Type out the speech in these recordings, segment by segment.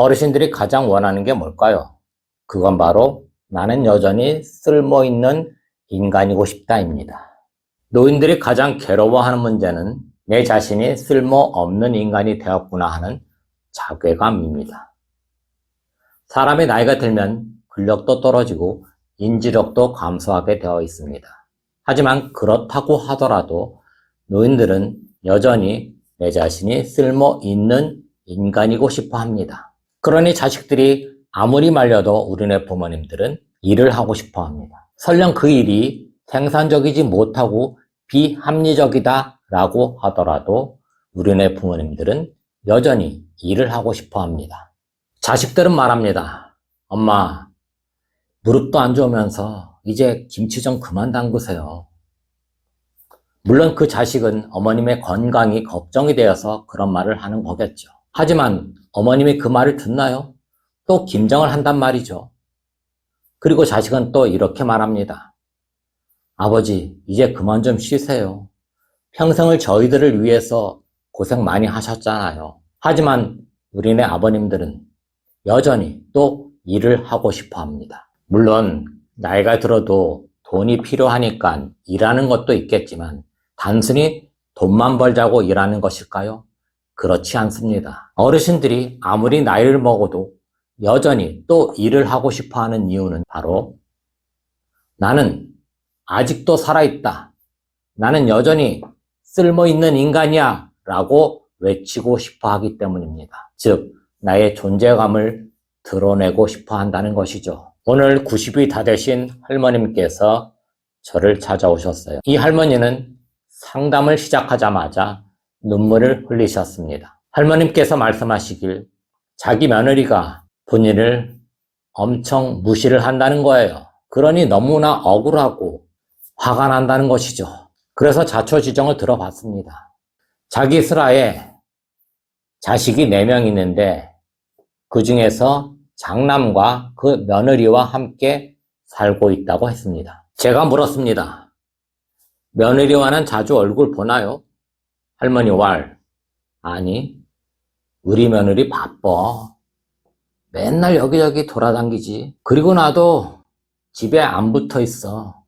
어르신들이 가장 원하는 게 뭘까요? 그건 바로 나는 여전히 쓸모있는 인간이고 싶다입니다. 노인들이 가장 괴로워하는 문제는 내 자신이 쓸모없는 인간이 되었구나 하는 자괴감입니다. 사람이 나이가 들면 근력도 떨어지고 인지력도 감소하게 되어 있습니다. 하지만 그렇다고 하더라도 노인들은 여전히 내 자신이 쓸모있는 인간이고 싶어 합니다. 그러니 자식들이 아무리 말려도 우리네 부모님들은 일을 하고 싶어 합니다. 설령 그 일이 생산적이지 못하고 비합리적이다 라고 하더라도 우리네 부모님들은 여전히 일을 하고 싶어 합니다. 자식들은 말합니다. 엄마, 무릎도 안 좋으면서 이제 김치 좀 그만 담그세요. 물론 그 자식은 어머님의 건강이 걱정이 되어서 그런 말을 하는 거겠죠. 하지만 어머님이 그 말을 듣나요? 또 김장을 한단 말이죠. 그리고 자식은 또 이렇게 말합니다. 아버지, 이제 그만 좀 쉬세요. 평생을 저희들을 위해서 고생 많이 하셨잖아요. 하지만 우리네 아버님들은 여전히 또 일을 하고 싶어 합니다. 물론 나이가 들어도 돈이 필요하니까 일하는 것도 있겠지만 단순히 돈만 벌자고 일하는 것일까요? 그렇지 않습니다. 어르신들이 아무리 나이를 먹어도 여전히 또 일을 하고 싶어 하는 이유는 바로 나는 아직도 살아있다. 나는 여전히 쓸모있는 인간이야 라고 외치고 싶어 하기 때문입니다. 즉, 나의 존재감을 드러내고 싶어 한다는 것이죠. 오늘 90이 다 되신 할머님께서 저를 찾아오셨어요. 이 할머니는 상담을 시작하자마자 눈물을 흘리셨습니다. 할머님께서 말씀하시길 자기 며느리가 본인을 엄청 무시를 한다는 거예요. 그러니 너무나 억울하고 화가 난다는 것이죠. 그래서 자초지종을 들어봤습니다. 자기 슬하에 자식이 4명 있는데 그 중에서 장남과 그 며느리와 함께 살고 있다고 했습니다. 제가 물었습니다. 며느리와는 자주 얼굴 보나요? 할머니 왈, 아니, 우리 며느리 바빠. 맨날 여기저기 돌아다니지. 그리고 나도 집에 안 붙어 있어.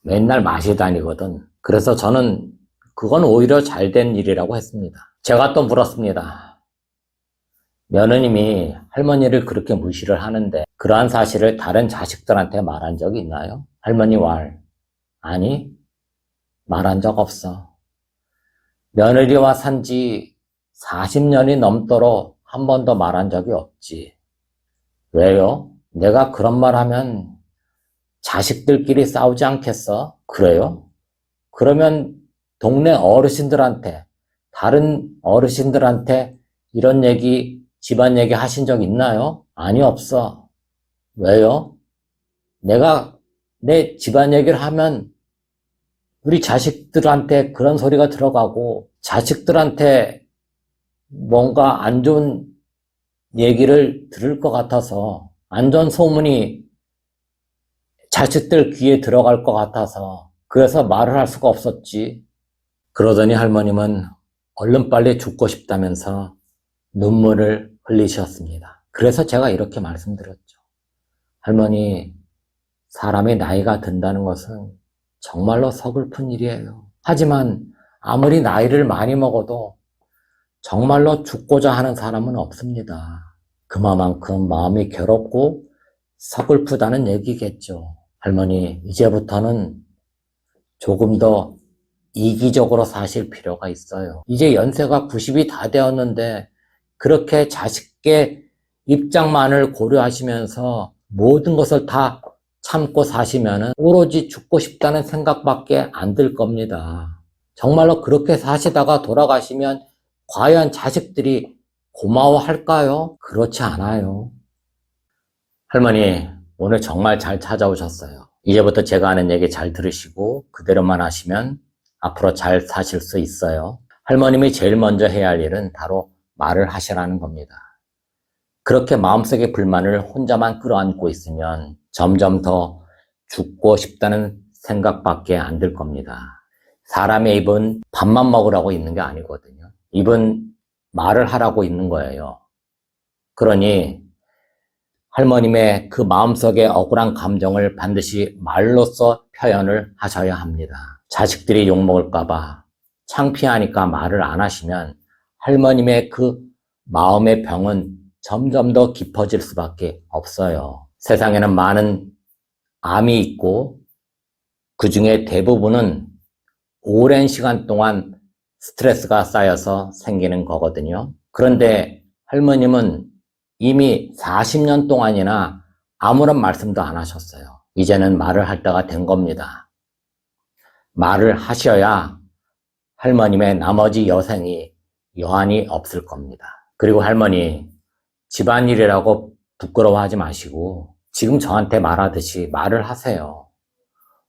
맨날 마시 다니거든. 그래서 저는 그건 오히려 잘된 일이라고 했습니다. 제가 또 물었습니다. 며느님이 할머니를 그렇게 무시를 하는데 그러한 사실을 다른 자식들한테 말한 적이 있나요? 할머니 왈, 아니, 말한 적 없어. 며느리와 산지 40년이 넘도록 한 번도 말한 적이 없지. 왜요? 내가 그런 말 하면 자식들끼리 싸우지 않겠어? 그래요? 그러면 동네 어르신들한테, 다른 어르신들한테 이런 얘기, 집안 얘기 하신 적 있나요? 아니, 없어. 왜요? 내가 내 집안 얘기를 하면 우리 자식들한테 그런 소리가 들어가고 자식들한테 뭔가 안 좋은 얘기를 들을 것 같아서, 안 좋은 소문이 자식들 귀에 들어갈 것 같아서 그래서 말을 할 수가 없었지. 그러더니 할머님은 얼른 빨리 죽고 싶다면서 눈물을 흘리셨습니다. 그래서 제가 이렇게 말씀드렸죠. 할머니, 사람이 나이가 든다는 것은 정말로 서글픈 일이에요. 하지만 아무리 나이를 많이 먹어도 정말로 죽고자 하는 사람은 없습니다. 그만큼 마음이 괴롭고 서글프다는 얘기겠죠. 할머니, 이제부터는 조금 더 이기적으로 사실 필요가 있어요. 이제 연세가 90이 다 되었는데 그렇게 자식의 입장만을 고려하시면서 모든 것을 다 참고 사시면은 오로지 죽고 싶다는 생각밖에 안 들 겁니다. 정말로 그렇게 사시다가 돌아가시면 과연 자식들이 고마워할까요? 그렇지 않아요. 할머니, 오늘 정말 잘 찾아오셨어요. 이제부터 제가 하는 얘기 잘 들으시고 그대로만 하시면 앞으로 잘 사실 수 있어요. 할머님이 제일 먼저 해야 할 일은 바로 말을 하시라는 겁니다. 그렇게 마음속의 불만을 혼자만 끌어안고 있으면 점점 더 죽고 싶다는 생각밖에 안 들 겁니다. 사람의 입은 밥만 먹으라고 있는 게 아니거든요. 입은 말을 하라고 있는 거예요. 그러니 할머님의 그 마음속의 억울한 감정을 반드시 말로써 표현을 하셔야 합니다. 자식들이 욕먹을까봐 창피하니까 말을 안 하시면 할머님의 그 마음의 병은 점점 더 깊어질 수밖에 없어요. 세상에는 많은 암이 있고 그 중에 대부분은 오랜 시간 동안 스트레스가 쌓여서 생기는 거거든요. 그런데 할머님은 이미 40년 동안이나 아무런 말씀도 안 하셨어요. 이제는 말을 할 때가 된 겁니다. 말을 하셔야 할머님의 나머지 여생이 여한이 없을 겁니다. 그리고 할머니, 집안일이라고 부끄러워하지 마시고 지금 저한테 말하듯이 말을 하세요.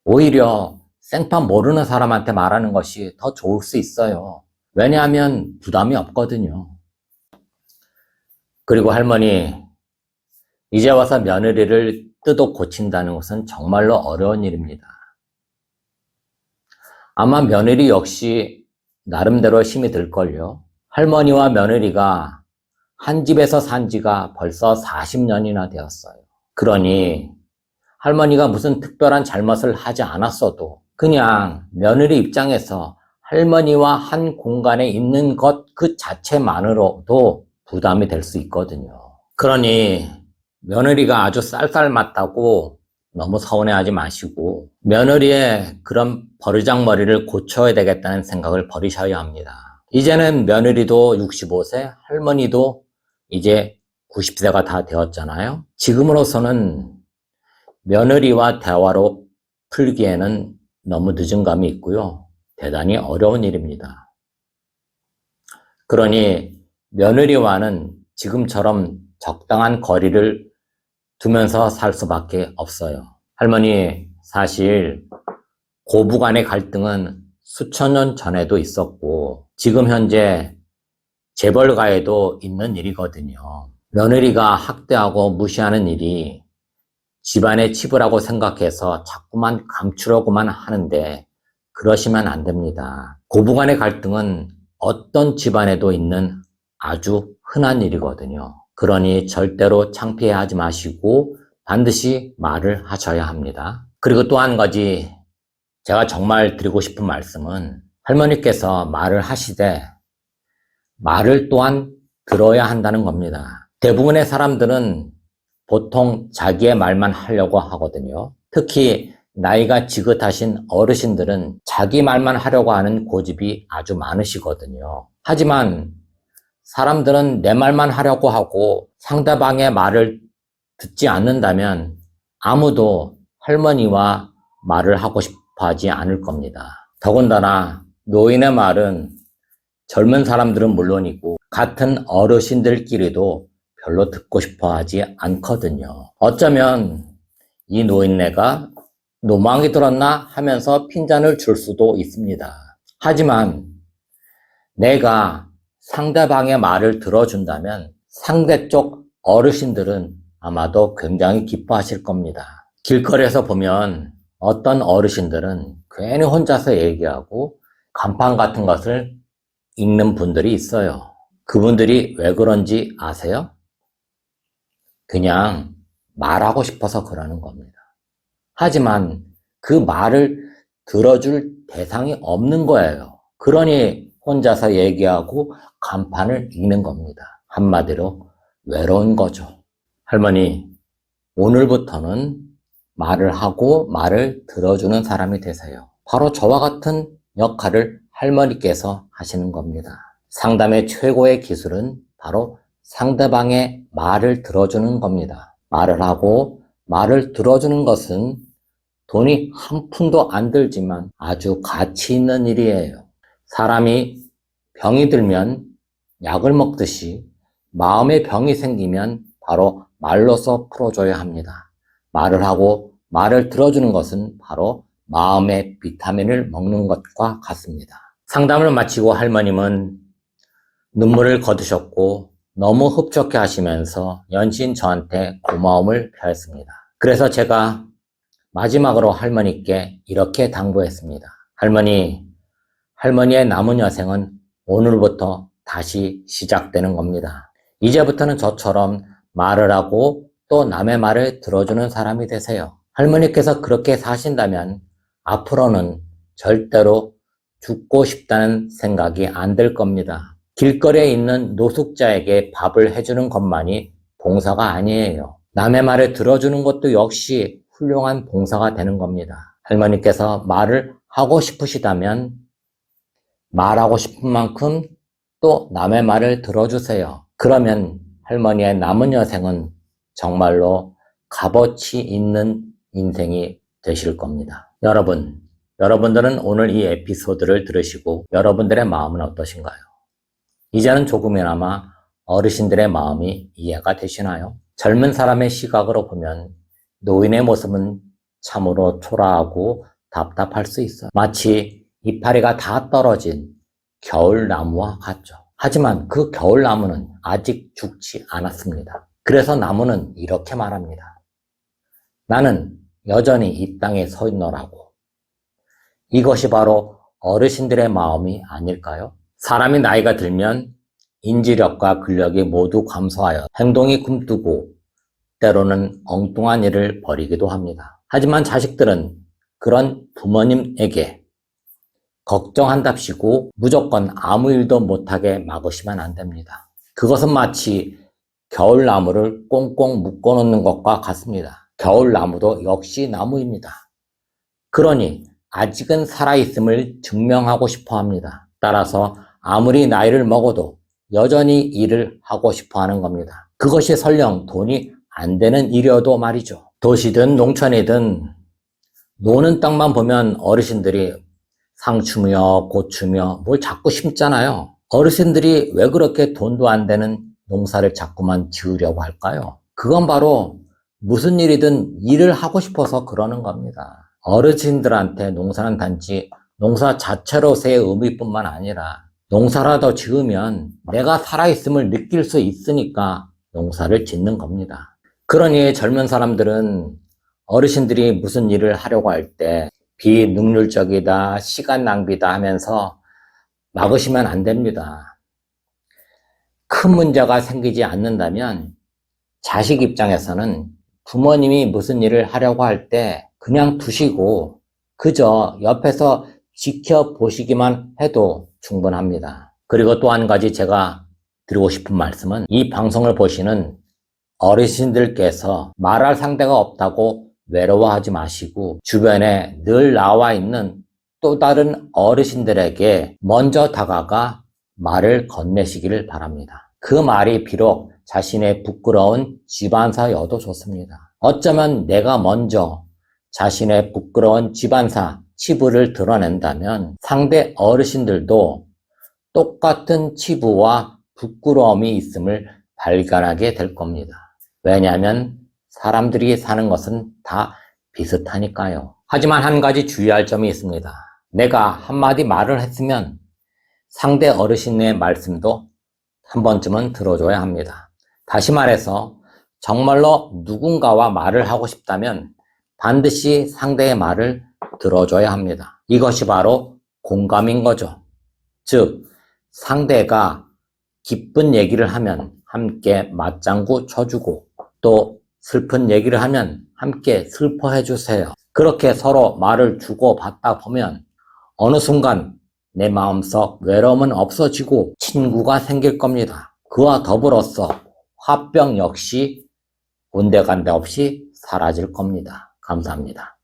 오히려 생판 모르는 사람한테 말하는 것이 더 좋을 수 있어요. 왜냐하면 부담이 없거든요. 그리고 할머니, 이제 와서 며느리를 뜯어 고친다는 것은 정말로 어려운 일입니다. 아마 며느리 역시 나름대로 힘이 들걸요. 할머니와 며느리가 한 집에서 산 지가 벌써 40년이나 되었어요. 그러니 할머니가 무슨 특별한 잘못을 하지 않았어도 그냥 며느리 입장에서 할머니와 한 공간에 있는 것 그 자체만으로도 부담이 될 수 있거든요. 그러니 며느리가 아주 쌀쌀맞다고 너무 서운해하지 마시고 며느리의 그런 버르장머리를 고쳐야 되겠다는 생각을 버리셔야 합니다. 이제는 며느리도 65세, 할머니도 이제 90세가 다 되었잖아요. 지금으로서는 며느리와 대화로 풀기에는 너무 늦은 감이 있고요. 대단히 어려운 일입니다. 그러니 며느리와는 지금처럼 적당한 거리를 두면서 살 수밖에 없어요. 할머니, 사실 고부간의 갈등은 수천 년 전에도 있었고 지금 현재 재벌가에도 있는 일이거든요. 며느리가 학대하고 무시하는 일이 집안의 치부라고 생각해서 자꾸만 감추려고만 하는데 그러시면 안 됩니다. 고부간의 갈등은 어떤 집안에도 있는 아주 흔한 일이거든요. 그러니 절대로 창피해하지 마시고 반드시 말을 하셔야 합니다. 그리고 또 한 가지 제가 정말 드리고 싶은 말씀은 할머니께서 말을 하시되 말을 또한 들어야 한다는 겁니다. 대부분의 사람들은 보통 자기의 말만 하려고 하거든요. 특히 나이가 지긋하신 어르신들은 자기 말만 하려고 하는 고집이 아주 많으시거든요. 하지만 사람들은 내 말만 하려고 하고 상대방의 말을 듣지 않는다면 아무도 할머니와 말을 하고 싶어 하지 않을 겁니다. 더군다나 노인의 말은 젊은 사람들은 물론이고 같은 어르신들끼리도 별로 듣고 싶어 하지 않거든요. 어쩌면 이 노인네가 노망이 들었나 하면서 핀잔을 줄 수도 있습니다. 하지만 내가 상대방의 말을 들어준다면 상대쪽 어르신들은 아마도 굉장히 기뻐하실 겁니다. 길거리에서 보면 어떤 어르신들은 괜히 혼자서 얘기하고 간판 같은 것을 읽는 분들이 있어요. 그분들이 왜 그런지 아세요? 그냥 말하고 싶어서 그러는 겁니다. 하지만 그 말을 들어줄 대상이 없는 거예요. 그러니 혼자서 얘기하고 간판을 읽는 겁니다. 한마디로 외로운 거죠. 할머니, 오늘부터는 말을 하고 말을 들어주는 사람이 되세요. 바로 저와 같은 역할을 할머니께서 하시는 겁니다. 상담의 최고의 기술은 바로 상대방의 말을 들어주는 겁니다. 말을 하고 말을 들어주는 것은 돈이 한 푼도 안 들지만 아주 가치 있는 일이에요. 사람이 병이 들면 약을 먹듯이 마음의 병이 생기면 바로 말로써 풀어줘야 합니다. 말을 하고 말을 들어주는 것은 바로 마음의 비타민을 먹는 것과 같습니다. 상담을 마치고 할머님은 눈물을 거두셨고 너무 흡족해 하시면서 연신 저한테 고마움을 표했습니다. 그래서 제가 마지막으로 할머니께 이렇게 당부했습니다. 할머니의 남은 여생은 오늘부터 다시 시작되는 겁니다. 이제부터는 저처럼 말을 하고 또 남의 말을 들어주는 사람이 되세요. 할머니께서 그렇게 사신다면 앞으로는 절대로 죽고 싶다는 생각이 안 들 겁니다. 길거리에 있는 노숙자에게 밥을 해주는 것만이 봉사가 아니에요. 남의 말을 들어주는 것도 역시 훌륭한 봉사가 되는 겁니다. 할머니께서 말을 하고 싶으시다면 말하고 싶은 만큼 또 남의 말을 들어주세요. 그러면 할머니의 남은 여생은 정말로 값어치 있는 인생이 되실 겁니다. 여러분들은 오늘 이 에피소드를 들으시고 여러분들의 마음은 어떠신가요? 이제는 조금이나마 어르신들의 마음이 이해가 되시나요? 젊은 사람의 시각으로 보면 노인의 모습은 참으로 초라하고 답답할 수 있어요. 마치 이파리가 다 떨어진 겨울나무와 같죠. 하지만 그 겨울나무는 아직 죽지 않았습니다. 그래서 나무는 이렇게 말합니다. 나는 여전히 이 땅에 서 있노라고. 이것이 바로 어르신들의 마음이 아닐까요? 사람이 나이가 들면 인지력과 근력이 모두 감소하여 행동이 굼뜨고 때로는 엉뚱한 일을 벌이기도 합니다. 하지만 자식들은 그런 부모님에게 걱정한답시고 무조건 아무 일도 못하게 막으시면 안 됩니다. 그것은 마치 겨울나무를 꽁꽁 묶어놓는 것과 같습니다. 겨울나무도 역시 나무입니다. 그러니 아직은 살아있음을 증명하고 싶어 합니다. 따라서 아무리 나이를 먹어도 여전히 일을 하고 싶어 하는 겁니다. 그것이 설령 돈이 안 되는 일이어도 말이죠. 도시든 농촌이든 노는 땅만 보면 어르신들이 상추며 고추며 뭘 자꾸 심잖아요. 어르신들이 왜 그렇게 돈도 안 되는 농사를 자꾸만 지으려고 할까요? 그건 바로 무슨 일이든 일을 하고 싶어서 그러는 겁니다. 어르신들한테 농사는 단지 농사 자체로서의 의미뿐만 아니라 농사라도 지으면 내가 살아있음을 느낄 수 있으니까 농사를 짓는 겁니다. 그러니 젊은 사람들은 어르신들이 무슨 일을 하려고 할 때 비능률적이다, 시간 낭비다 하면서 막으시면 안 됩니다. 큰 문제가 생기지 않는다면 자식 입장에서는 부모님이 무슨 일을 하려고 할 때 그냥 두시고 그저 옆에서 지켜보시기만 해도 충분합니다. 그리고 또 한 가지 제가 드리고 싶은 말씀은 이 방송을 보시는 어르신들께서 말할 상대가 없다고 외로워하지 마시고 주변에 늘 나와 있는 또 다른 어르신들에게 먼저 다가가 말을 건네시기를 바랍니다. 그 말이 비록 자신의 부끄러운 집안사여도 좋습니다. 어쩌면 내가 먼저 자신의 부끄러운 집안사, 치부를 드러낸다면 상대 어르신들도 똑같은 치부와 부끄러움이 있음을 발견하게 될 겁니다. 왜냐하면 사람들이 사는 것은 다 비슷하니까요. 하지만 한 가지 주의할 점이 있습니다. 내가 한마디 말을 했으면 상대 어르신의 말씀도 한 번쯤은 들어줘야 합니다. 다시 말해서 정말로 누군가와 말을 하고 싶다면 반드시 상대의 말을 들어줘야 합니다. 이것이 바로 공감인 거죠. 즉, 상대가 기쁜 얘기를 하면 함께 맞장구 쳐주고 또 슬픈 얘기를 하면 함께 슬퍼해 주세요. 그렇게 서로 말을 주고받다 보면 어느 순간 내 마음속 외로움은 없어지고 친구가 생길 겁니다. 그와 더불어서 화병 역시 온데간데 없이 사라질 겁니다. 감사합니다.